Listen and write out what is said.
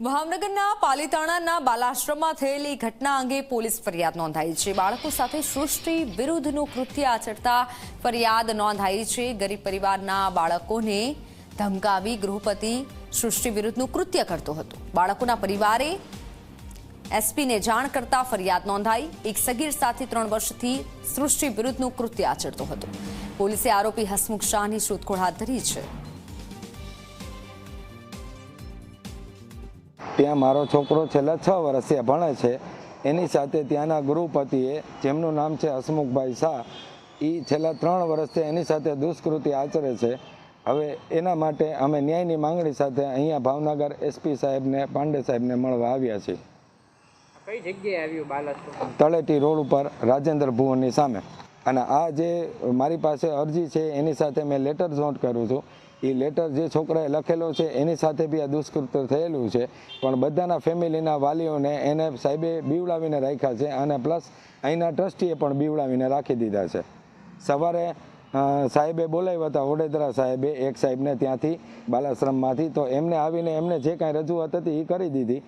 ભાવનગરના પાલીતાણાના બાલાશ્રમમાં થયેલી ઘટના અંગે પોલીસ ફરિયાદ નોંધાઈ છે। બાળકો સાથે સૃષ્ટિ વિરુદ્ધનું કૃત્ય આચરતા ફરિયાદ નોંધાઈ છે। ગરીબ પરિવારના બાળકોને ધમકાવી ગૃહપતિ સૃષ્ટિ વિરુદ્ધનું કૃત્ય કરતો હતો। બાળકોના પરિવારે એસપીને જાણ કરતા ફરિયાદ નોંધાઈ। એક સગીર સાથે 3 વર્ષથી સૃષ્ટિ વિરુદ્ધનું કૃત્ય આચરતો હતો। પોલીસે આરોપી હસમુખ શાહની શોધખોળ હાથ ધરી છે। ત્યાં મારો છોકરો છેલ્લા 6 વર્ષથી ભણે છે। એની સાથે ત્યાંના ગૃહપતિએ, જેમનું નામ છે હસમુખભાઈ શાહ, એ છેલ્લા 3 વર્ષથી એની સાથે દુષ્કૃત્ય આચરે છે। હવે એના માટે અમે ન્યાયની માંગણી સાથે અહીંયા ભાવનગર એસપી સાહેબને, પાંડે સાહેબને મળવા આવ્યા છીએ। કઈ જગ્યાએ આવ્યું બાલાશ્રમ? તળેટી રોડ ઉપર રાજેન્દ્ર ભુવનની સામે। અને આ જે મારી પાસે અરજી છે એની સાથે મેં લેટર નોટ કરું છું। એ લેટર જે છોકરાએ લખેલો છે એની સાથે બી આ દુષ્કૃત્ય થયેલું છે, પણ બધાના ફેમિલીના વાલીઓને એને સાહેબે બીવડાવીને રાખ્યા છે, અને પ્લસ અહીંના ટ્રસ્ટીએ પણ બીવડાવીને રાખી દીધા છે। સવારે સાહેબે બોલાવ્યા હતા, વડોદરા સાહેબે એક સાહેબને ત્યાંથી બાલાશ્રમમાંથી, તો એમને આવીને એમને જે કાંઈ રજૂઆત હતી એ કરી દીધી।